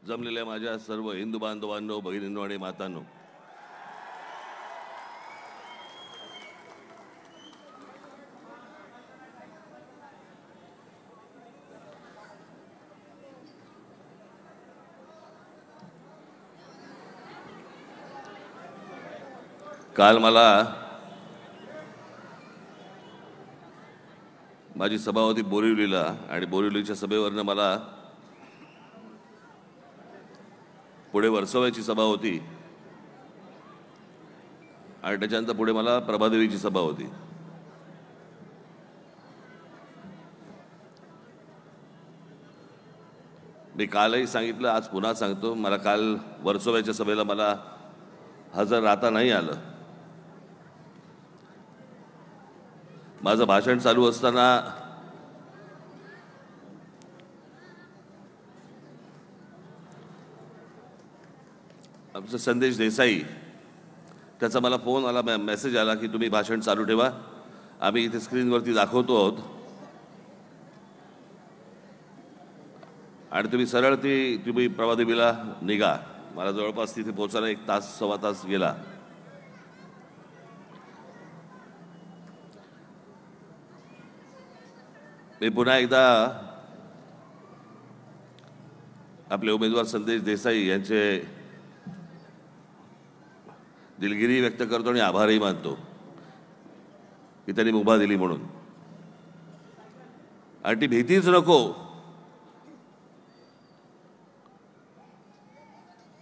जमलेल्या माझ्या सर्व हिंदू बांधवांनो, भगिनींनो आणि मातांनो, काल मला माझी सभा होती बोरिवलीला आणि बोरिवलीच्या सभेवरनं मला पुढे वर्सोव्याची सभा होती आणि त्याच्यानंतर पुढे मला प्रभादेवीची सभा होती. मी कालही सांगितलं, आज पुन्हा सांगतो, मला काल वर्सोव्याच्या सभेला मला हजर राहता नाही आलं. माझं भाषण चालू असताना आमचा संदेश देसाई, त्याचा मला फोन आला, मेसेज आला की तुम्ही भाषण चालू ठेवा, आम्ही इथे स्क्रीनवरती दाखवतो आहोत आणि तुम्ही सरळ तुम्ही प्रभादेवीला निघा. मला जवळपास तिथे पोहोचायला 1 तास सव्वा तास गेला. मी पुन्हा एकदा आपले उमेदवार संदेश देसाई यांचे दिलगिरी व्यक्त करतो आणि आभारही मानतो की त्यांनी मुभा दिली म्हणून. आणि ती भीतीच नको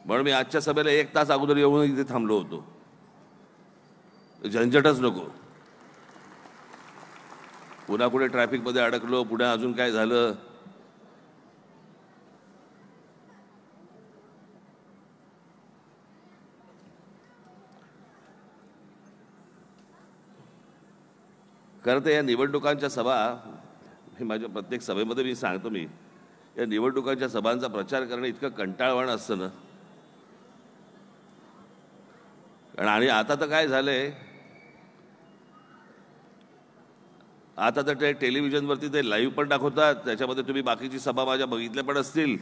म्हणून मी आजच्या सभेला 1 तास अगोदर येऊन इथे थांबलो होतो. झंझटच नको, पुन्हा पुढे ट्रॅफिकमध्ये अडकलो, पुढे अजून काय झालं. खरं तर या निवडणुकांच्या सभा, हे माझ्या प्रत्येक सभेमध्ये मी सांगतो, मी या निवडणुकांच्या सभांचा प्रचार करणं इतकं कंटाळवाणं असतं ना. आणि आता तर काय झालंय, आता तर ते टेलिव्हिजनवरती ते लाईव्ह पण दाखवतात, त्याच्यामध्ये तुम्ही बाकीची सभा माझ्या बघितल्या पण असतील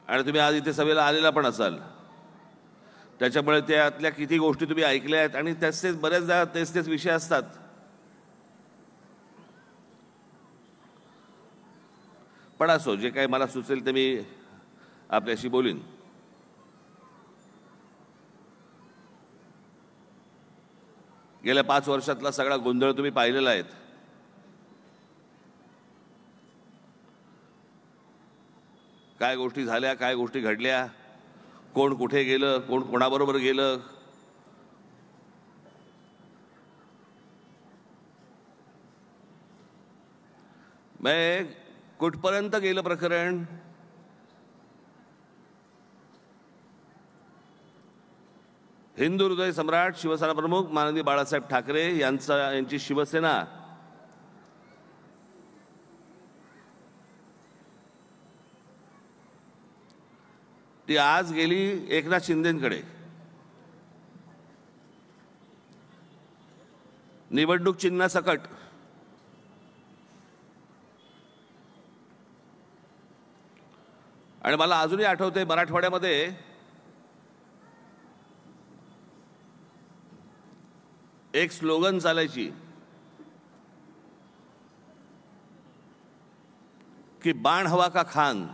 आणि तुम्ही आज इथे सभेला आलेला पण असाल. त्याच्यामुळे त्यातल्या किती गोष्टी तुम्ही ऐकल्या आहेत आणि तेच बऱ्याचदा तेच विषय असतात. पण असो, जे काही मला सुचेल ते मी आपल्याशी बोलीन. गेल्या 5 वर्षातला सगळा गोंधळ तुम्ही पाहिलेला आहे. काय गोष्टी झाल्या, काय गोष्टी घडल्या, कोण कुठे गेलं, कोण कोणाबरोबर गेलं. कुठपर्यंत गेलं प्रकरण, हिंदू हृदय सम्राट शिवसेना प्रमुख माननीय बाळासाहेब ठाकरे यांची शिवसेना ती आज गेली एकनाथ शिंदेंकडे. निवडणूक चिन्हासकट. आणि मला अजूनही आठवते, मराठवाड्यामध्ये एक स्लोगन चालायची की बाण हवा का खान.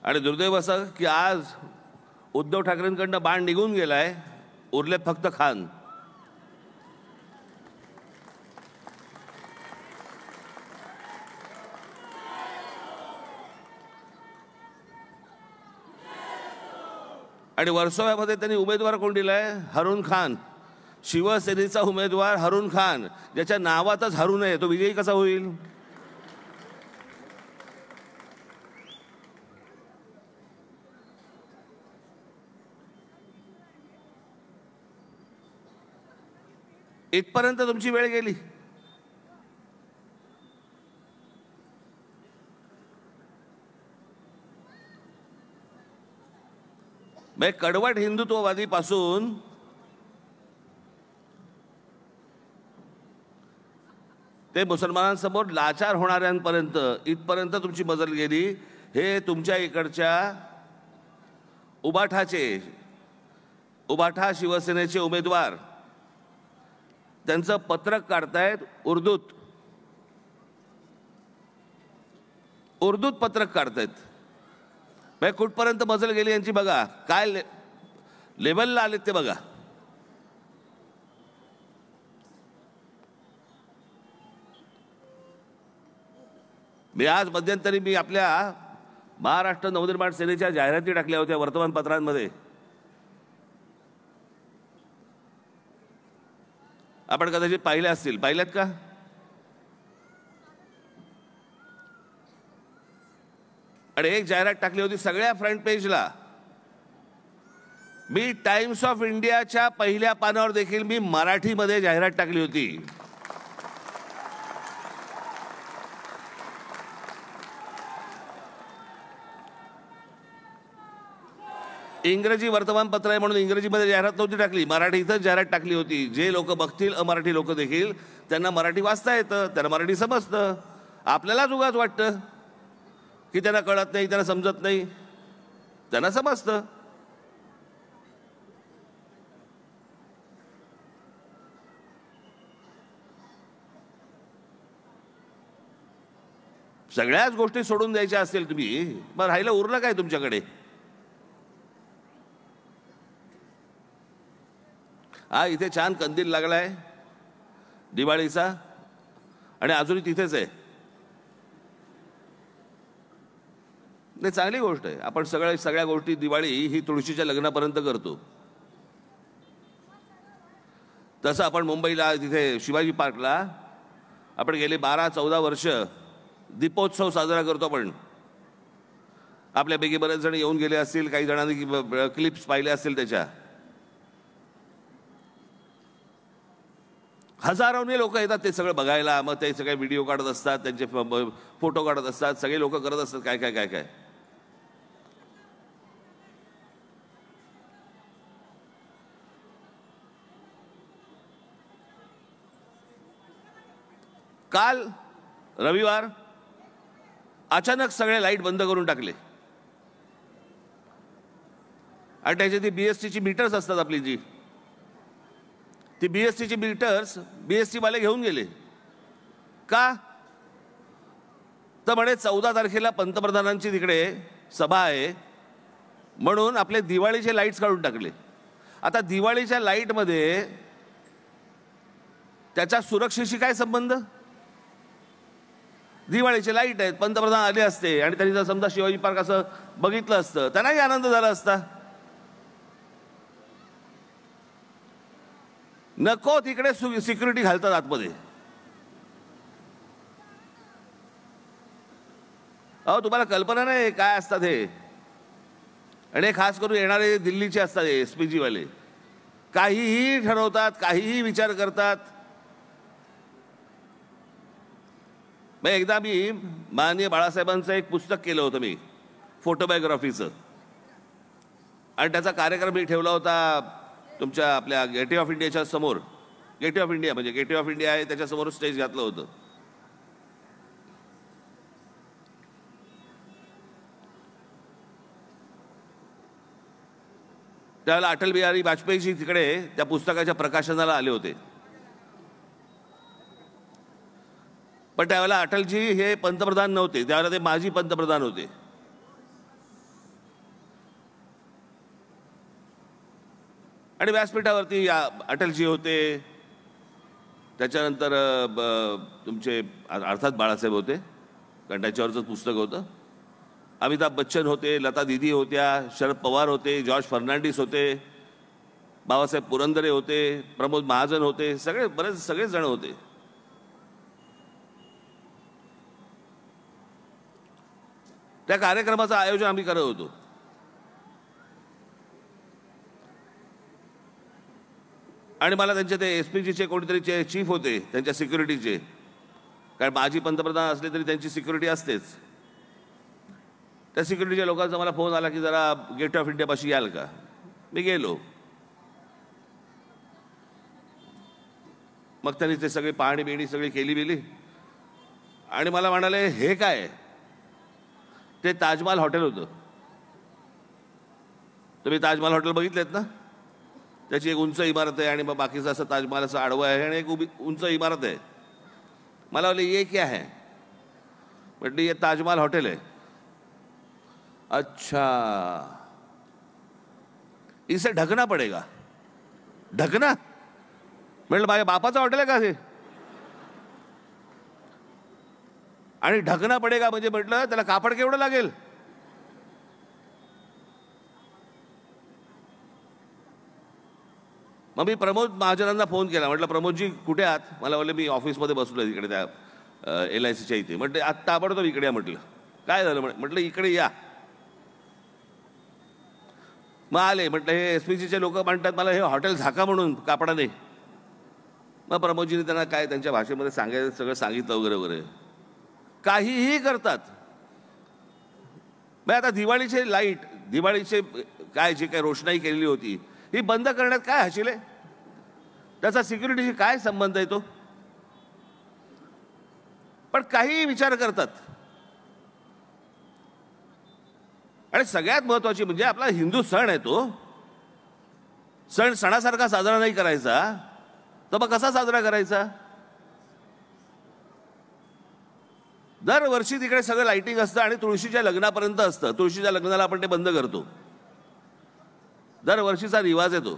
आणि दुर्दैव असं की आज उद्धव ठाकरेंकडनं बाण निघून गेलाय, उरले फक्त खान. आणि वर्सोव्यामध्ये त्यांनी उमेदवार कोण दिलाय? हरून खान. शिवसेनेचा उमेदवार हरून खान, ज्याच्या नावातच हरून आहे, तो विजयी कसा होईल? इथपर्यंत तुमची वेळ गेली. कडवट हिंदुत्ववादी पासून ते मुसलमानांसमोर लाचार होणाऱ्यांपर्यंत इथपर्यंत तुमची मजल गेली. हे तुमच्या इकडच्या उबाठा शिवसेनेचे उमेदवार त्यांचं पत्रक काढतायत उर्दूत पत्रक काढतायत. म्हणजे कुठपर्यंत मजल गेली यांची बघा, काय लेवलला आलेत ते बघा. मी आज मध्यंतरी आपल्या महाराष्ट्र नवनिर्माण सेनेच्या जाहिराती टाकल्या होत्या वर्तमानपत्रांमध्ये. आपण कदाचित पाहिल्या असतील. पाहिल्यात का? आणि एक जाहिरात टाकली होती सगळ्या फ्रंट पेजला. मी टाइम्स ऑफ इंडियाच्या पहिल्या पानावर देखील मी मराठीमध्ये जाहिरात टाकली होती. इंग्रजी वर्तमानपत्र आहे म्हणून इंग्रजीमध्ये जाहिरात नव्हती टाकली, मराठीतच जाहिरात टाकली होती. जे लोक बघतील, अमराठी लोक देखील, त्यांना मराठी वाचता येतं, त्यांना मराठी समजतं. आपल्यालाच उगाच वाटतं की त्यांना कळत नाही, त्यांना समजत नाही. त्यांना समजतं. सगळ्याच गोष्टी सोडून द्यायच्या असतील तुम्ही, मग राहिलं उरलं काय तुमच्याकडे? हा इथे छान कंदील लागलाय दिवाळीचा आणि अजूनही तिथेच आहे. नाही, चांगली गोष्ट आहे. आपण सगळ्या गोष्टी, दिवाळी ही तुळशीच्या लग्नापर्यंत करतो. तसं आपण मुंबईला तिथे शिवाजी पार्कला आपण गेले 12-14 वर्ष दीपोत्सव साजरा करतो. आपण आपल्यापैकी बरेच जण येऊन गेले असतील, काही जणांनी क्लिप्स पाहिले असतील त्याच्या. हजारोने लोक येतात ते सगळं बघायला. मग ते सगळे व्हिडिओ काढत असतात, त्यांचे फोटो काढत असतात, सगळे लोक करत असतात काय काय काय काय. काल रविवार अचानक सगळे लाईट बंद करून टाकले आणि त्याची ती बीएसटीची मीटर्स असतात आपली जी, ती बीएसटीची मीटर्स बीएसटी वाले घेऊन गेले. का? तर म्हणे 14 तारखेला पंतप्रधानांची तिकडे सभा आहे म्हणून आपले दिवाळीचे लाईट्स काढून टाकले. आता दिवाळीच्या लाईटमध्ये त्याच्या सुरक्षेशी काय संबंध? दिवाळीचे लाईट आहेत, पंतप्रधान आले असते आणि त्यांनी जर समजा शिवाजी पार्क असं बघितलं असतं, त्यांनाही आनंद झाला असता. नको तिकडे सिक्युरिटी घालतात आतमध्ये. अहो, तुम्हाला कल्पना नाही काय असतात हे. आणि खास करून येणारे दिल्लीचे असतात हे एसपीजी वाले. काहीही ठरवतात, काहीही विचार करतात. मग एकदा मी माननीय बाळासाहेबांचं एक पुस्तक केलं होतं मी, फोटोबायोग्राफीचं, आणि त्याचा कार्यक्रम मी ठेवला होता तुमच्या आपल्या गेटवे ऑफ इंडियाच्या समोर. गेटवे ऑफ इंडिया म्हणजे गेटवे ऑफ इंडिया आहे त्याच्यासमोर स्टेज घातलं होतं. त्यावेळेला अटल बिहारी वाजपेयीजी तिकडे त्या पुस्तकाच्या प्रकाशनाला आले होते. पण त्यावेळेला अटलजी हे पंतप्रधान नव्हते, त्यावेळेला ते माजी पंतप्रधान होते. आणि व्यासपीठावरती अटलजी होते, त्याच्यानंतर तुमचे अर्थात बाळासाहेब होते कारण त्याच्यावरचं पुस्तक होतं. अमिताभ बच्चन होते, लता दीदी होत्या, शरद पवार होते, जॉर्ज फर्नांडिस होते, बाबासाहेब पुरंदरे होते, प्रमोद महाजन होते, सगळेच जण होते. त्या कार्यक्रमाचं आयोजन आम्ही करत होतो. आणि मला त्यांचे ते एसपीजीचे कोणीतरी चीफ होते त्यांच्या सिक्युरिटीचे, कारण माजी पंतप्रधान असले तरी त्यांची सिक्युरिटी असतेच. त्या सिक्युरिटीच्या लोकांचा मला फोन आला की जरा गेट ऑफ इंडियापाशी याल का. मी गेलो. मग त्यांनी ते सगळी पाहणी बिणी सगळी केली बिली आणि मला म्हणाले हे काय, ते ताजमहाल हॉटेल होतं. तुम्ही ताजमहाल हॉटेल बघितलेत ना, त्याची एक उंच इमारत आहे आणि मग बाकीचं असं ताजमहाल असं आडवं आहे आणि एक उंच इमारत आहे. मला बोले ये क्या है, म्हटलं ये ताजमहाल हॉटेल आहे. अच्छा, इसे ढकना पडेगा. ढकना, म्हटलं माझ्या बापाचं हॉटेल आहे का हे, आणि ढकना पडेगा म्हणजे म्हटलं त्याला कापड केवढं लागेल. मग मी प्रमोद महाजनांना फोन केला. म्हटलं प्रमोदजी कुठे आहात. मला बोलले मी ऑफिसमध्ये बसलो तिकडे त्या LICच्या इथे. म्हटलं आता ताबडतोब इकडे या. म्हटलं काय झालं. म्हटलं इकडे या. मग आले. म्हटलं हे SPGचे लोक म्हणतात मला हे हॉटेल झाका म्हणून कापडाने. मग प्रमोदजीने त्यांना काय त्यांच्या भाषेमध्ये सांगायचं सगळं सांगितलं वगैरे वगैरे. काहीही करतात. मग आता दिवाळीचे लाईट, दिवाळीचे काय जी काय रोषणाई केलेली होती ही बंद करण्यात काय हशिले, त्याचा सिक्युरिटीशी काय संबंध आहे तो. पण काही विचार करतात. आणि सगळ्यात महत्वाची म्हणजे आपला हिंदू सण आहे तो. सण सणासारखा साजरा नाही करायचा तर मग कसा साजरा करायचा. दरवर्षी तिकडे सगळं लाइटिंग असतं आणि तुळशीच्या लग्नापर्यंत असतं. तुळशीच्या लग्नाला आपण ते बंद करतो. दरवर्षीचा रिवाज आहे तो.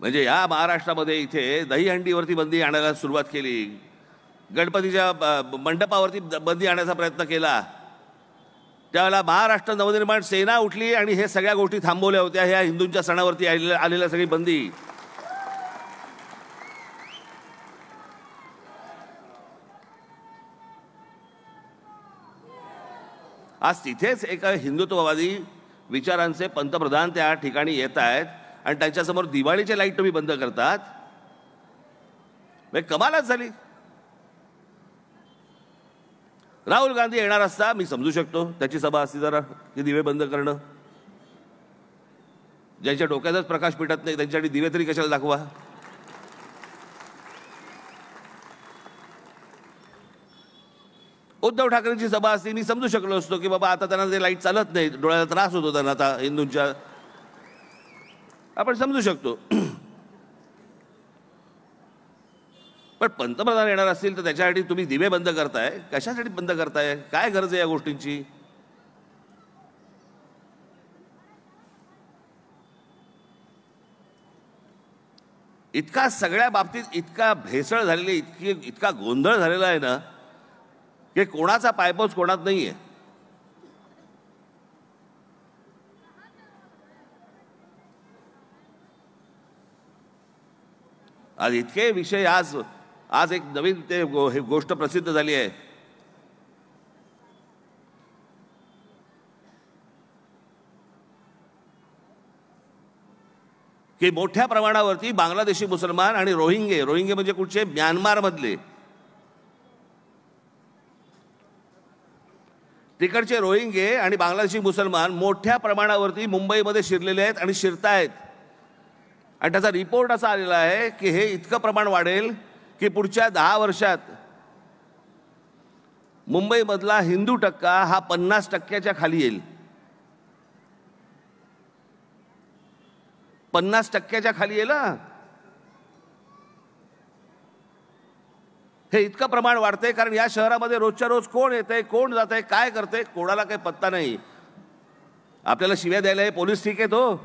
म्हणजे या महाराष्ट्रामध्ये इथे दहीहंडीवरती बंदी आणायला सुरुवात केली. गणपतीच्या मंडपावरती बंदी आणण्याचा प्रयत्न केला. त्यावेळेला महाराष्ट्र नवनिर्माण सेना उठली आणि हे सगळ्या गोष्टी थांबवल्या होत्या. ह्या हिंदूंच्या सणावरती आलेल्या सगळी बंदी. आज तिथेच एका हिंदुत्ववादी विचारांचे पंतप्रधान त्या ठिकाणी येत आहेत आणि त्यांच्यासमोर दिवाळीचे लाईट तुम्ही बंद करतात. कमालच झाली. राहुल गांधी येणार असता मी समजू शकतो, त्याची सभा असती जरा की दिवे बंद करणं. ज्यांच्या डोक्यातच प्रकाश पेटत नाही त्यांच्यासाठी दिवे तरी कशाला दाखवा. उद्धव ठाकरेंची सभा असती मी समजू शकलो असतो की बाबा आता त्यांना ते लाईट चालत नाही, डोळ्याला त्रास होतो त्यांना आता हिंदूंच्या, आपण समजू शकतो. पण पंतप्रधान येणार असतील तर त्याच्यासाठी तुम्ही दिवे बंद करताय. कशासाठी बंद करताय, काय गरज आहे या गोष्टींची. इतका सगळ्या बाबतीत इतका भेसळ झालेली, इतका गोंधळ झालेला आहे ना की कोणाचा पायपोच कोणात नाहीये. आज इतके विषय, आज एक नवीन ते गोष्ट प्रसिद्ध झाली आहे की मोठ्या प्रमाणावरती बांगलादेशी मुसलमान आणि रोहिंगे म्हणजे कुठचे, म्यानमार मधले तिकडचे रोहिंगे आणि बांगलादेशी मुसलमान मोठ्या प्रमाणावरती मुंबईमध्ये शिरलेले आहेत आणि शिरतायत. आणि त्याचा रिपोर्ट असा आलेला आहे की हे इतकं प्रमाण वाढेल की पुढच्या 10 वर्षात मुंबईमधला हिंदू टक्का हा 50% खाली येईल. 50% खाली येईल. हे इतकं प्रमाण वाढतंय कारण या शहरामध्ये रोजच्या रोज कोण येतंय, कोण जातंय, काय करतंय, कोणाला काही पत्ता नाही. आपल्याला शिव्या द्यायला हे पोलीस ठीक आहे, तो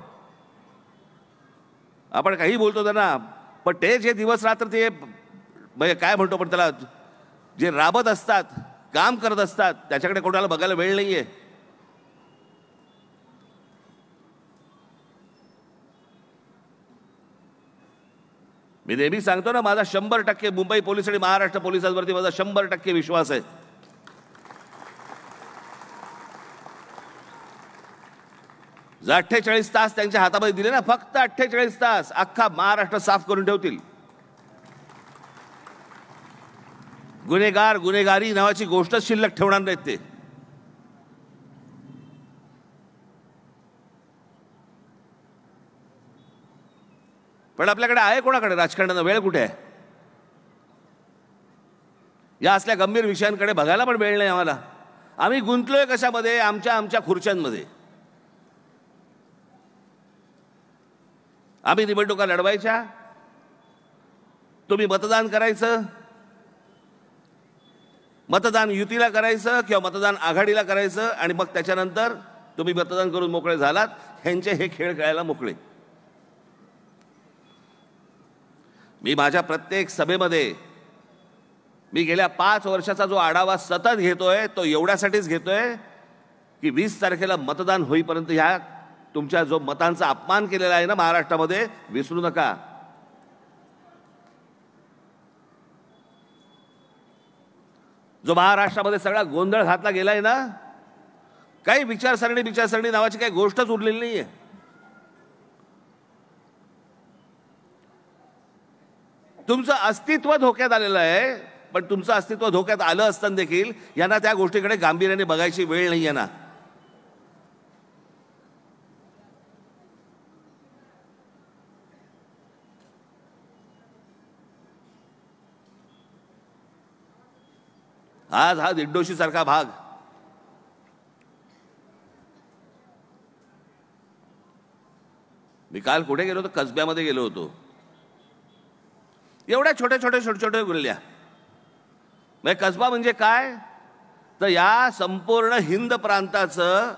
आपण काही बोलतो त्यांना, पण ते जे दिवस रात्र ते म्हणजे काय म्हणतो पण त्याला, जे राबत असतात, काम करत असतात, त्याच्याकडे कोणाला बघायला वेळ नाहीये. मी नेहमी सांगतो ना, माझा 100% मुंबई पोलीस आणि महाराष्ट्र पोलिसांवरती माझा 100% विश्वास आहे. जर 48 तास त्यांच्या हातामध्ये दिले ना, फक्त 48 तास, अख्खा महाराष्ट्र साफ करून ठेवतील. गुन्हेगारी नावाची गोष्टच शिल्लक ठेवणार नाहीत ते. पण आपल्याकडे आहे कोणाकडे राजकारणाला वेळ कुठे आहे. या असल्या गंभीर विषयांकडे बघायला पण वेळ नाही आम्हाला. आम्ही गुंतलोय कशामध्ये? आमच्या खुर्च्यांमध्ये. आम्ही निवडणुका लढवायच्या, तुम्ही मतदान करायचं, मतदान युतीला करायचं किंवा मतदान आघाडीला करायचं, आणि मग त्याच्यानंतर तुम्ही मतदान करून मोकळे झालात. ह्यांचे हे खेळ खेळायला मोकळे. मी माझ्या प्रत्येक सभेमध्ये मी गेल्या 5 वर्षाचा जो आढावा सतत घेतोय तो एवढ्यासाठीच घेतोय की 20 तारखेला मतदान होईपर्यंत ह्या तुमच्या जो मतांचा अपमान केलेला आहे ना महाराष्ट्रामध्ये, विसरू नका. जो महाराष्ट्रामध्ये सगळा गोंधळ घातला गेलाय ना, काही विचारसरणी नावाची काही गोष्टच उरलेली नाहीये. तुमचं अस्तित्व धोक्यात आलेलं आहे. पण तुमचं अस्तित्व धोक्यात आलं असताना देखील यांना त्या गोष्टीकडे गांभीर्याने बघायची वेळ नाही आहे ना. आज हा दिड्डोशी सारखा भाग, मी काल कुठे गेलो होतो? कसब्यामध्ये गेलो होतो. एवढ्या छोट्या गुल्ल्या. म्हणजे कसबा म्हणजे काय? तर या संपूर्ण हिंद प्रांताचं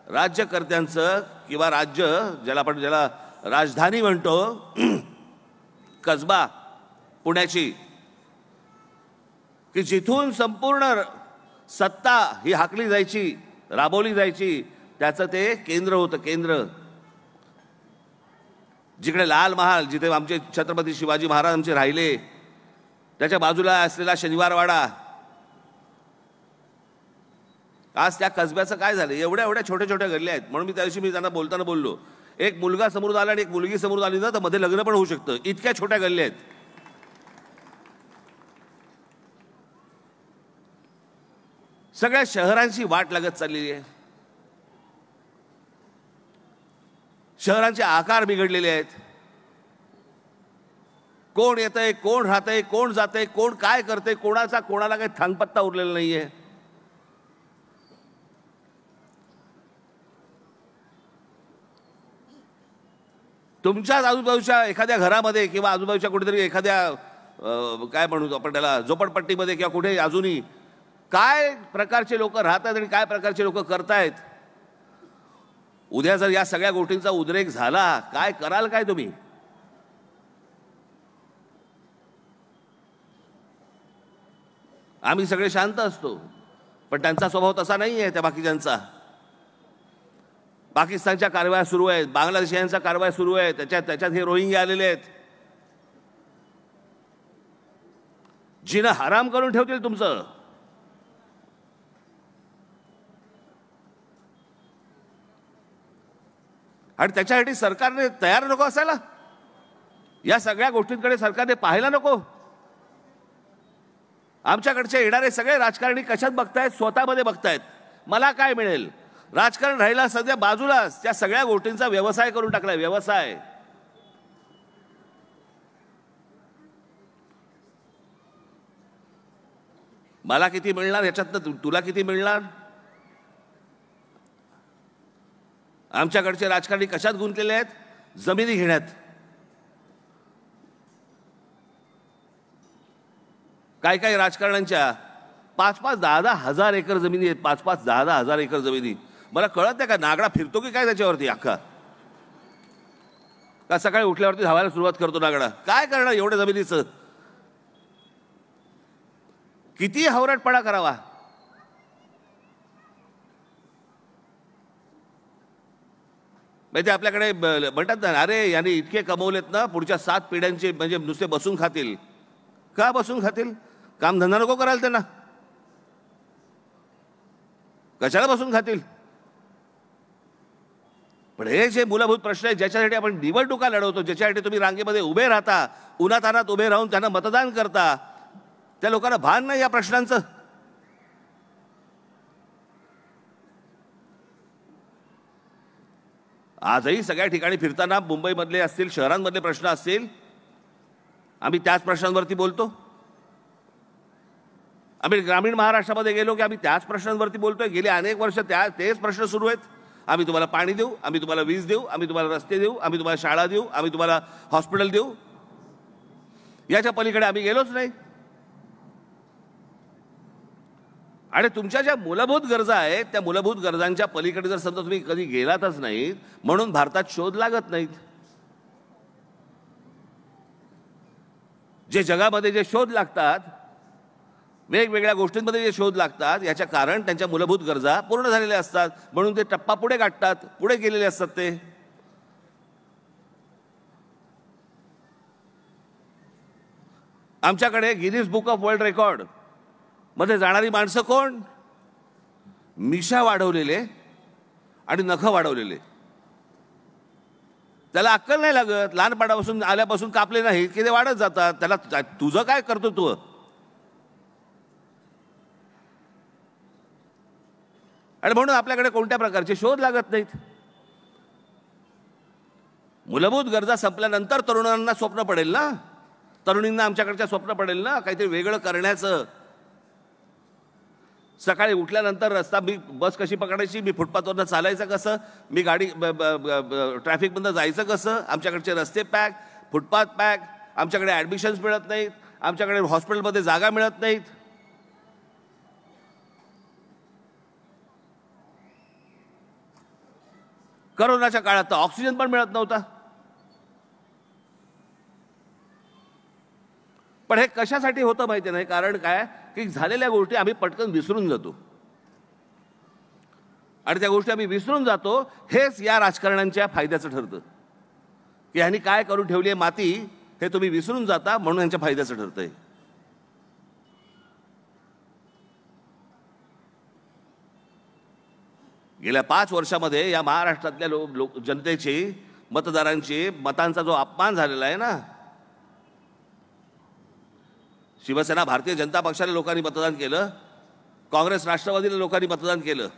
राज्यकर्त्यांचं किंवा राज्य ज्याला राजधानी म्हणतो, कसबा पुण्याची, की जिथून संपूर्ण सत्ता ही हाकली जायची, राबवली जायची, त्याचं ते केंद्र होतं. केंद्र जिकडे लाल महाल, जिथे आमचे छत्रपती शिवाजी महाराज आमचे राहिले, त्याच्या बाजूला असलेला शनिवारवाडा. आज त्या कसब्याचं काय झालं? एवढ्या छोट्या गल्ल्या आहेत. म्हणून त्या दिवशी मी त्यांना बोलताना बोललो, एक मुलगा समोर आला आणि एक मुलगी समोर आली ना तर मध्ये लग्न पण होऊ शकतं. इतक्या छोट्या गल्ल्या आहेत. सगळ्या शहरांची वाट लागत चाललेली आहे. शहरांचे आकार बिघडलेले आहेत. कोण येतंय, कोण राहतंय, कोण जातंय, कोण काय करतंय, कोणाला काही थांगपत्ता उरलेला नाहीये. तुमच्याच आजूबाजूच्या एखाद्या घरामध्ये किंवा आजूबाजूच्या कुठेतरी एखाद्या काय म्हणू आपण त्याला, झोपडपट्टीमध्ये किंवा कुठे अजूनही काय प्रकारचे लोक राहतात आणि काय प्रकारचे लोक करतायत. उद्या जर या सगळ्या गोष्टींचा उद्रेक झाला, काय कराल काय तुम्ही? आम्ही सगळे शांत असतो, पण त्यांचा स्वभाव तसा नाही आहे. त्या बाकीच्यांचा पाकिस्तानच्या कारवाया सुरू आहेत, बांगलादेशीयांच्या कारवाया सुरू आहेत, त्याच्यात हे रोहिंग्या आलेले आहेत. जिनं हराम करून ठेवतील तुमचं. आणि त्याच्यासाठी सरकारने तयार नको असायला? या सगळ्या गोष्टींकडे सरकारने पाहायला नको? आमच्याकडचे येणारे सगळे राजकारणी कशात बघतायत? स्वतःमध्ये बघतायत. मला काय मिळेल? राजकारण राहिला सध्या बाजूलाच, त्या सगळ्या गोष्टींचा व्यवसाय करून टाकलाय. व्यवसाय. मला किती मिळणार याच्यातनं? तुला किती मिळणार? आमच्याकडचे राजकारणी कशात गुंतलेले आहेत? जमिनी घेण्यात. काही राजकारण्यांच्या 5-5, 10-10 हजार एकर जमिनी आहेत. 5-5, 10-10 हजार एकर जमिनी. मला कळत नाही का नागडा फिरतो की काय त्याच्यावरती अख्खा? का सकाळी उठल्यावरती धावायला सुरुवात करतो नागडा? काय करणार एवढ्या जमिनीचं? किती हवरटपणा करावा? म्हणजे आपल्याकडे म्हणतात ना, अरे यांनी इतके कमवलेत ना, पुढच्या 7 पिढ्यांचे म्हणजे नुसते बसून खातील. का बसून खातील? कामधंदा नको करायला त्यांना? कशाला बसून खातील? पण हे जे मूलभूत प्रश्न आहेत, ज्याच्यासाठी आपण निवडणुका लढवतो, ज्याच्यासाठी तुम्ही रांगेमध्ये उभे राहता, उन्हातान्हात उभे राहून त्यांना मतदान करता, त्या लोकांना भान नाही या प्रश्नांचं. आजही सगळ्या ठिकाणी फिरताना मुंबईमधले असतील, शहरांमधले प्रश्न असतील, आम्ही त्याच प्रश्नांवरती बोलतो. आम्ही ग्रामीण महाराष्ट्रामध्ये गेलो की आम्ही त्याच प्रश्नांवरती बोलतोय. गेली अनेक वर्ष तेच प्रश्न सुरू आहेत. आम्ही तुम्हाला पाणी देऊ, आम्ही तुम्हाला वीज देऊ, आम्ही तुम्हाला रस्ते देऊ, आम्ही तुम्हाला शाळा देऊ, आम्ही तुम्हाला हॉस्पिटल देऊ. याच्या पलीकडे आम्ही गेलोच नाही. आणि तुमच्या ज्या मूलभूत गरजा आहेत त्या मूलभूत गरजांच्या पलीकडे जर समजा तुम्ही कधी गेलातच नाहीत म्हणून भारतात शोध लागत नाहीत. जे जगामध्ये जे शोध लागतात, वेगवेगळ्या गोष्टींमध्ये जे शोध लागतात, याच्या कारण त्यांच्या मूलभूत गरजा पूर्ण झालेल्या असतात म्हणून ते टप्पा पुढे गाठतात, पुढे गेलेले असतात. ते आमच्याकडे Guinness book of world record मध्ये जाणारी माणसं कोण? मिशा वाढवलेले आणि नखं वाढवलेले. त्याला अक्कल नाही लागत. लहानपणापासून आल्यापासून कापले नाही की ते वाढत जातात. त्याला तुझं काय करतो तू? आणि म्हणून आपल्याकडे कोणत्या प्रकारचे शोध लागत नाहीत. मूलभूत गरजा संपल्यानंतर तरुणांना स्वप्न पडेल ना, तरुणींना आमच्याकडच्या स्वप्न पडेल ना काहीतरी वेगळं करण्याचं. सकाळी उठल्यानंतर रस्ता मी बस कशी पकडायची, मी फुटपाथवरनं चालायचं कसं, मी गाडी ट्रॅफिकमधनं जायचं कसं. आमच्याकडचे रस्ते पॅक, फुटपाथ पॅक, आमच्याकडे ॲडमिशन्स मिळत नाहीत, आमच्याकडे हॉस्पिटलमध्ये जागा मिळत नाहीत. करोनाच्या काळात तर ऑक्सिजन पण मिळत नव्हता. पण हे कशासाठी होतं माहिती नाही. कारण काय की झालेल्या गोष्टी आम्ही पटकन विसरून जातो आणि त्या गोष्टी आम्ही विसरून जातो. हेच या राजकारण्यांच्या फायद्याचं ठरतं की ह्यांनी काय करून ठेवली आहे माती, हे तुम्ही विसरून जाता म्हणून यांच्या फायद्याचं ठरतंय. गेल्या 5 वर्षामध्ये या महाराष्ट्रातल्या जनतेची, मतदारांची मतांचा जो अपमान झालेला आहे ना. शिवसेना भारतीय जनता पक्षाला लोकांनी मतदान केलं, काँग्रेस राष्ट्रवादीला लोकांनी मतदान केलं.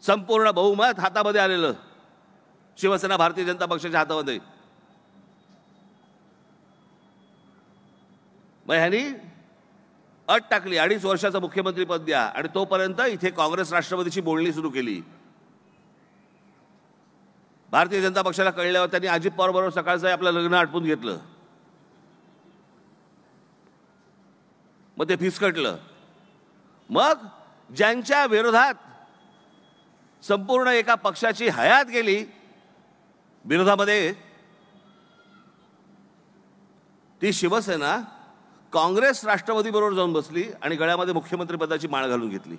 संपूर्ण बहुमत हातामध्ये आलेलं शिवसेना भारतीय जनता पक्षाच्या हातामध्ये. मग ह्यांनी अट टाकली 2.5 वर्षाचं मुख्यमंत्री पद द्या आणि तोपर्यंत इथे काँग्रेस राष्ट्रवादीची बोलणी सुरू केली. भारतीय जनता पक्षाला कळल्यावर त्यांनी अजित पवार बरोबर सकाळचं आपलं लग्न आटपून घेतलं. मग ते फिसकटलं. मग ज्यांच्या विरोधात संपूर्ण एका पक्षाची हयात गेली विरोधामध्ये, ती शिवसेना काँग्रेस राष्ट्रवादी बरोबर जाऊन बसली आणि गळ्यामध्ये मुख्यमंत्री पदाची माळ घालून घेतली.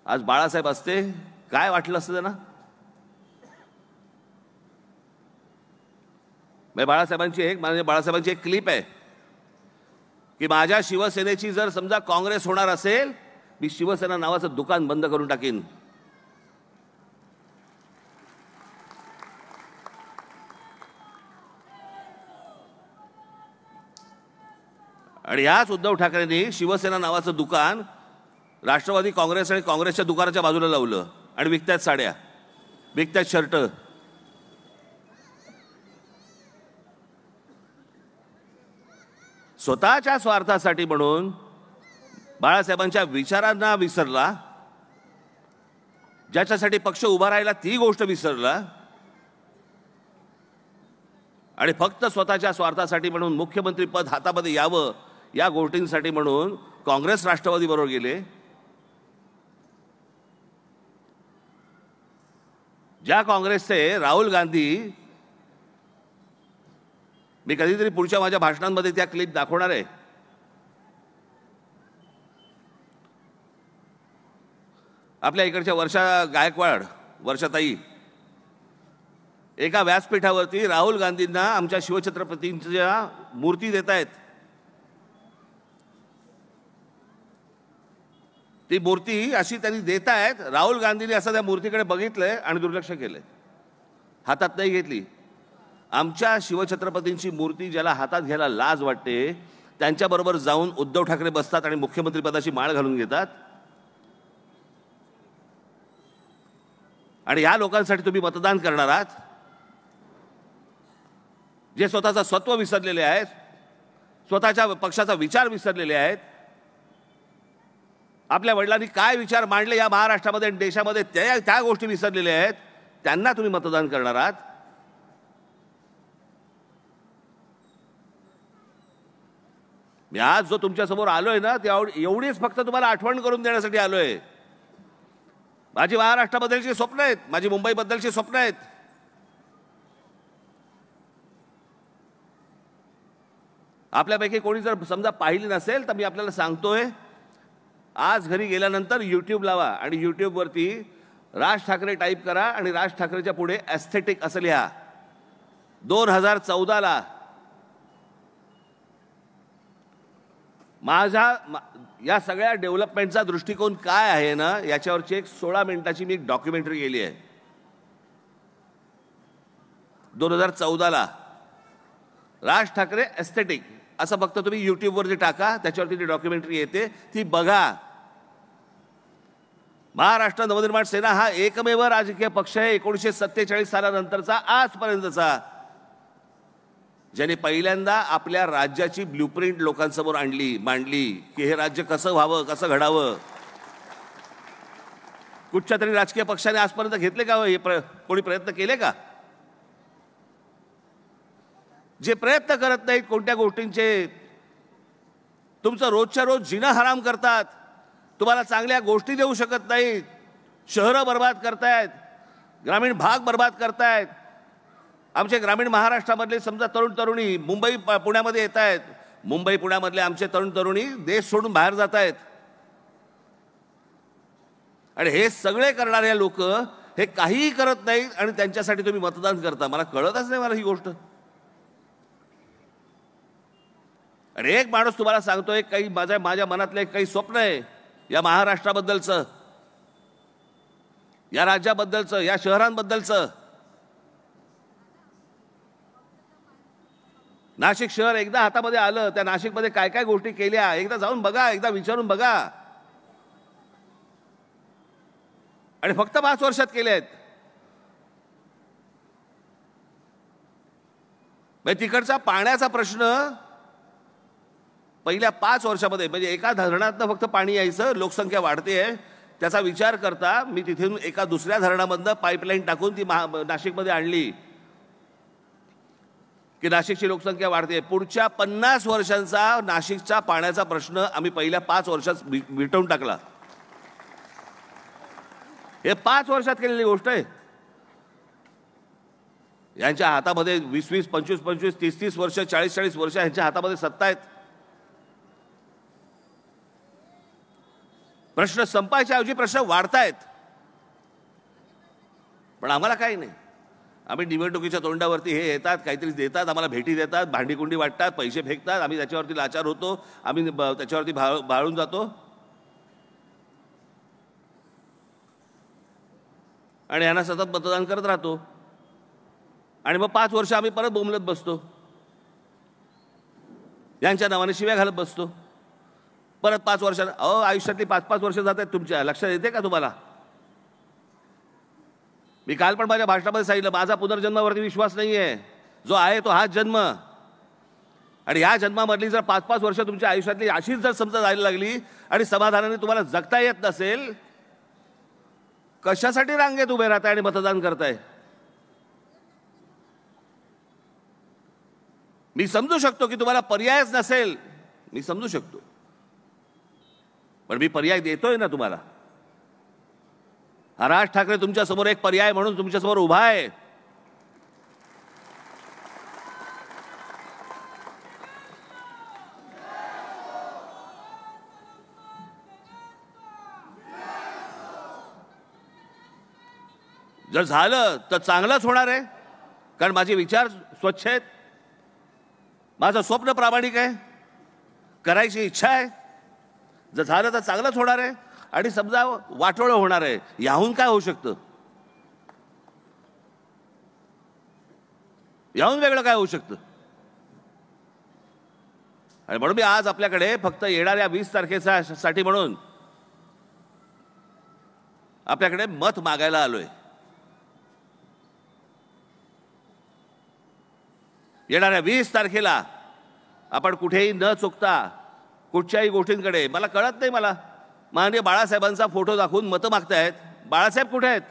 आज बाळासाहेब असते काय वाटलं असतं त्यांना? बाळासाहेबांची एक क्लिप आहे की माझ्या शिवसेनेची जर समजा काँग्रेस होणार असेल, मी शिवसेना नावाचं दुकान बंद करून टाकीन. आणि याच उद्धव ठाकरेंनी शिवसेना नावाचं दुकान राष्ट्रवादी काँग्रेस आणि काँग्रेसच्या दुकानाच्या बाजूला लावलं आणि विकतायत साड्या, विकतायत शर्ट. स्वतःच्या स्वार्थासाठी म्हणून बाळासाहेबांच्या विचारांना विसरला, ज्याच्यासाठी पक्ष उभा राहिला ती गोष्ट विसरला आणि फक्त स्वतःच्या स्वार्थासाठी म्हणून मुख्यमंत्री पद हातामध्ये यावं या गोष्टींसाठी म्हणून काँग्रेस राष्ट्रवादी बरोबर गेले. ज्या काँग्रेसचे राहुल गांधी, मी कधीतरी पुढच्या माझ्या भाषणांमध्ये त्या क्लिप दाखवणार आहे. आपल्या इकडच्या वर्षा गायकवाड, वर्षाताई, एका व्यासपीठावरती राहुल गांधींना आमच्या शिवछत्रपतींच्या मूर्ती देत आहेत. ती मूर्ती अशी त्यांनी देत आहेत, राहुल गांधींनी असं त्या मूर्तीकडे बघितलंय आणि दुर्लक्ष केलंय, हातात नाही घेतली. आमच्या शिवछत्रपतींची मूर्ती ज्याला हातात घ्यायला लाज वाटते त्यांच्याबरोबर जाऊन उद्धव ठाकरे बसतात आणि मुख्यमंत्री पदाची माळ घालून घेतात. आणि या लोकांसाठी तुम्ही मतदान करणार आहात? जे स्वतःचं सत्व विसरलेले आहेत, स्वतःच्या पक्षाचा विचार विसरलेले आहेत, आपल्या वडिलांनी काय विचार मांडले या महाराष्ट्रामध्ये आणि देशामध्ये त्या गोष्टी विसरलेल्या आहेत, त्यांना तुम्ही मतदान करणार आहात. मी आज जो तुमच्यासमोर आलोय ना, ते एवढीच फक्त तुम्हाला आठवण करून देण्यासाठी आलोय. माझी महाराष्ट्राबद्दलची स्वप्न आहेत, माझी मुंबईबद्दलची स्वप्न आहेत. आपल्यापैकी कोणी जर समजा पाहिली नसेल तर मी आपल्याला सांगतोय, आज घरी गेल्यानंतर यूट्यूब लावा आणि यूट्यूबवरती राज ठाकरे टाईप करा आणि राज ठाकरेच्या पुढे एस्थेटिक असं लिहा. 2014ला माझा या सगळ्या डेव्हलपमेंटचा दृष्टिकोन काय आहे ना, याच्यावरची एक 16 मिनिटाची मी एक डॉक्युमेंटरी केली आहे. 2014ला राज ठाकरे एस्थेटिक असं फक्त तुम्ही यूट्यूबवरती टाका, त्याच्यावरती ती डॉक्युमेंटरी येते, ती बघा. महाराष्ट्र नवनिर्माण सेना हा एकमेव राजकीय पक्ष आहे 1947 सालानंतरचा आजपर्यंतचा, ज्याने पहिल्यांदा आपल्या राज्याची ब्ल्यूप्रिंट लोकांसमोर मांडली की हे राज्य कसं व्हावं, कसं घडावं. कुठच्या तरी राजकीय पक्षाने आजपर्यंत घेतले का हे कोणी प्रयत्न केले का? जे प्रयत्न करत नाहीत कोणत्या गोष्टींचे, तुमचं रोजच्या रोज जिणं हराम करतात, तुम्हाला चांगल्या गोष्टी देऊ शकत नाहीत, शहरं बर्बाद करतायत, ग्रामीण भाग बर्बाद करतायत. आमचे ग्रामीण महाराष्ट्रामधले समजा तरुण तरुणी मुंबई पुण्यामध्ये येत आहेत, मुंबई पुण्यामधले आमचे तरुण तरुणी देश सोडून बाहेर जात आहेत. आणि हे सगळे करणारे लोक हे काहीही करत नाहीत आणि त्यांच्यासाठी तुम्ही मतदान करता. मला कळतच नाही मला ही गोष्ट. आणि एक माणूस तुम्हाला सांगतोय काही माझ्या मनातलं काही स्वप्न आहे या महाराष्ट्राबद्दलचं, या राज्याबद्दलचं, या शहरांबद्दलचं. नाशिक शहर एकदा हातामध्ये आलं, त्या नाशिकमध्ये काय काय गोष्टी केल्या एकदा जाऊन बघा, एकदा विचारून बघा. आणि फक्त 5 वर्षात केले आहेत. तिकडचा पाण्याचा प्रश्न पहिल्या 5 वर्षामध्ये, म्हणजे एका धरणातनं फक्त पाणी यायचं, लोकसंख्या वाढते आहे त्याचा विचार करता मी तिथून एका दुसऱ्या धरणामधनं पाईपलाईन टाकून ती नाशिकमध्ये आणली की नाशिकची लोकसंख्या वाढते. पुढच्या 50 वर्षांचा नाशिकचा पाण्याचा प्रश्न आम्ही पहिल्या 5 वर्षात मिटवून टाकला. हे 5 वर्षात केलेली गोष्ट आहे. यांच्या हातामध्ये 20-20, 25-25, 30-30 वर्ष, 40-40 वर्ष यांच्या हातामध्ये सत्ता आहेत. प्रश्न संपायच्या ऐवजी प्रश्न वाढतायत. पण आम्हाला काही नाही. आम्ही निवडणुकीच्या तोंडावरती हे येतात, काहीतरी देतात, आम्हाला भेटी देतात, भांडीकुंडी वाटतात, पैसे फेकतात, आम्ही त्याच्यावरती लाचार होतो, आम्ही त्याच्यावरती भाळून जातो आणि यांना सतत मतदान करत राहतो. आणि मग 5 वर्ष आम्ही परत बोंबलत बसतो, यांच्या नावाने शिव्या घालत बसतो. परत 5 वर्षात, आयुष्यातली 5-5 वर्ष जात आहेत तुमच्या. लक्षात येते का तुम्हाला? मी काल पण माझ्या भाषणामध्ये सांगितलं, माझा पुनर्जन्मावरती विश्वास नाही आहे. जो आहे तो हाच जन्म. आणि ह्या जन्मामधली जर 5-5 वर्ष तुमच्या आयुष्यातली अशीच जर समजा जायला लागली आणि समाधानाने तुम्हाला जगता येत नसेल, कशासाठी रांगेत उभे राहताय आणि मतदान करताय? मी समजू शकतो की तुम्हाला पर्यायच नसेल, मी समजू शकतो, पण मी पर्याय देतोय ना तुम्हाला. हा राज ठाकरे तुमच्यासमोर एक पर्याय म्हणून तुमच्यासमोर उभा आहे. जर झालं तर चांगलंच होणार आहे, कारण माझे विचार स्वच्छ आहेत, माझं स्वप्न प्रामाणिक आहे, करायची इच्छा आहे. जर झालं तर चांगलंच होणार आहे. आणि समजा वाटोळं होणार आहे, याहून काय होऊ शकतं? याहून वेगळं काय होऊ शकतं? आणि म्हणून मी आज आपल्याकडे फक्त येणाऱ्या 20 तारखेसाठी म्हणून आपल्याकडे मत मागायला आलोय. येणाऱ्या 20 तारखेला आपण कुठेही न चुकता कुठच्याही गोष्टींकडे, मला कळत नाही, मला माननीय बाळासाहेबांचा फोटो दाखवून मतं मागतायत. बाळासाहेब कुठे आहेत?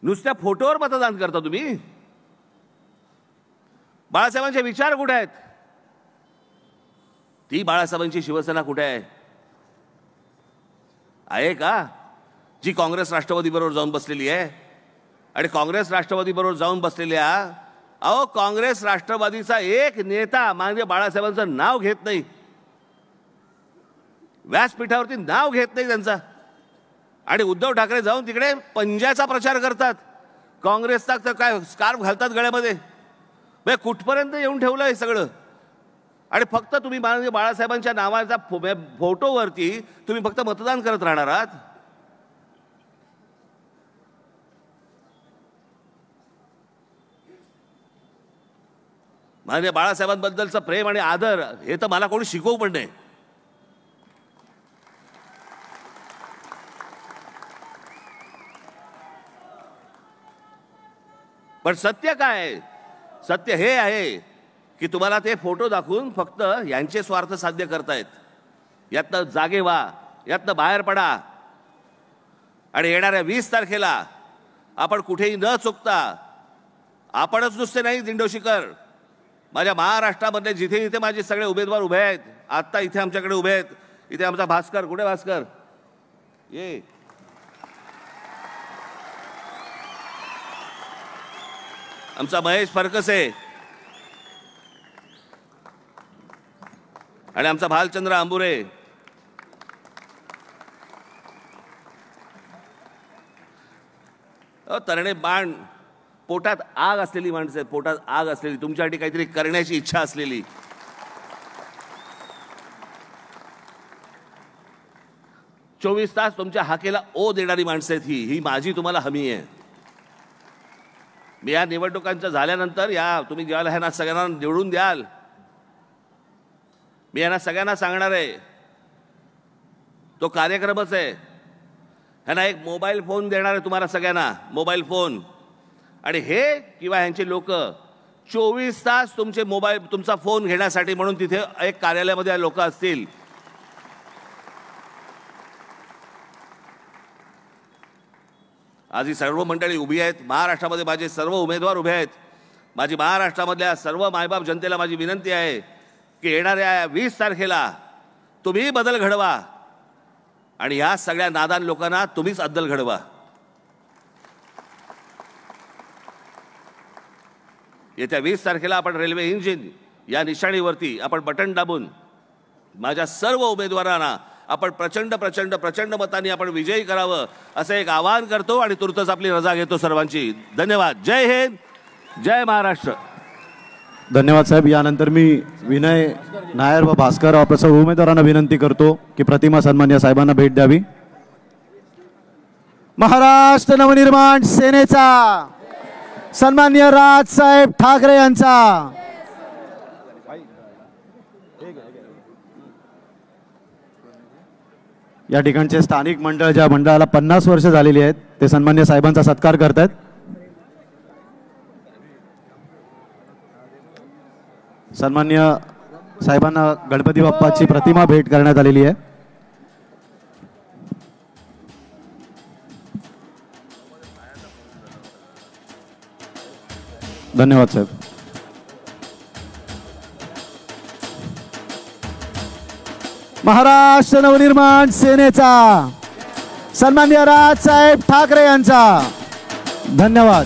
नुसत्या फोटोवर मतदान करता तुम्ही? बाळासाहेबांचे विचार कुठे आहेत? ती बाळासाहेबांची शिवसेना कुठे आहे का? जी काँग्रेस राष्ट्रवादी बरोबर जाऊन बसलेली आहे. आणि काँग्रेस राष्ट्रवादी बरोबर जाऊन बसलेल्या, अहो काँग्रेस राष्ट्रवादीचा एक नेता माननीय बाळासाहेबांचं नाव घेत नाही, व्यासपीठावरती नाव घेत नाही त्यांचा. आणि उद्धव ठाकरे जाऊन तिकडे पंजाचा प्रचार करतात. काँग्रेसचा तर काय स्कार्फ घालतात गळ्यामध्ये. म्हणजे कुठपर्यंत येऊन ठेवलं हे सगळं. आणि फक्त तुम्ही माननीय बाळासाहेबांच्या नावाचा फोटोवरती तुम्ही फक्त मतदान करत राहणार आहात. माननीय बाळासाहेबांबद्दलचं प्रेम आणि आदर हे तर मला कोणी शिकवू पण नाही. पण सत्य काय आहे? सत्य हे आहे की तुम्हाला ते फोटो दाखवून फक्त यांचे स्वार्थ साध्य करतायत. यातनं जागे व्हा, यातनं बाहेर पडा. आणि येणाऱ्या 20 तारखेला आपण कुठेही न चुकता, आपणच नुसते नाही दिंडोशीकर, माझ्या महाराष्ट्रामध्ये जिथे जिथे माझे सगळे उमेदवार उभे आहेत, आत्ता इथे आमच्याकडे उभे आहेत. इथे आमचा भास्कर, कुठे भास्कर? ये. आमचा महेश फरकसे आणि आमचा भालचंद्र आंबुरे. तरणे बाण, पोटात आग असलेली माणसं आहेत, पोटात आग असलेली, तुमच्यासाठी काहीतरी करण्याची इच्छा असलेली. चोवीस तास तुमच्या हाकेला ओ देणारी माणसं आहेत. ही माझी तुम्हाला हमी आहे. मी या निवडणुकांच्या झाल्यानंतर तुम्ही ज्यावेळेला ह्यांना सगळ्यांना निवडून द्याल, मी यांना सगळ्यांना सांगणार आहे, तो कार्यक्रमच आहे. ह्यांना एक मोबाईल फोन देणार आहे तुम्हाला सगळ्यांना, मोबाईल फोन. आणि हे किंवा ह्यांचे लोक 24 तास तुमचा फोन घेण्यासाठी म्हणून तिथे एक कार्यालयामध्ये लोक असतील. आज ही सर्व मंडळी उभी आहेत. महाराष्ट्रामध्ये माझे सर्व उमेदवार उभे आहेत. माझी महाराष्ट्रामधल्या सर्व मायबाप जनतेला माझी विनंती आहे की येणाऱ्या 20 तारखेला तुम्ही बदल घडवा आणि ह्या सगळ्या नादान लोकांना तुम्हीच अद्दल घडवा. येत्या 20 तारखेला आपण रेल्वे इंजिन या निशाणीवरती आपण बटन दाबून माझ्या सर्व उमेदवारांना आपण प्रचंड प्रचंड प्रचंड मतांनी आपण विजयी करावं असं एक आवाहन करतो आणि तुर्तच आपली रजा घेतो सर्वांची. धन्यवाद. जय हिंद, जय महाराष्ट्र. धन्यवाद साहेब. यानंतर मी विनय नायर व भास्कर आपल्या सर्व उमेदवारांना विनंती करतो की प्रतिमा सन्मान्य साहेबांना भेट द्यावी. महाराष्ट्र नवनिर्माण सेनेचा सन्मान्य राजसाहेब ठाकरे यांचा, या ठिकाणचे स्थानिक मंडळ, ज्या मंडळाला 50 वर्ष झालेली आहेत, ते सन्मान्य साहेबांचा सत्कार करतात. सन्मान्य साहेबांना गणपती बाप्पाची प्रतिमा भेट करण्यात आलेली आहे. धन्यवाद साहेब. महाराष्ट्र नवनिर्माण सेनेचा सन्मान्य राजसाहेब ठाकरे यांचा. धन्यवाद.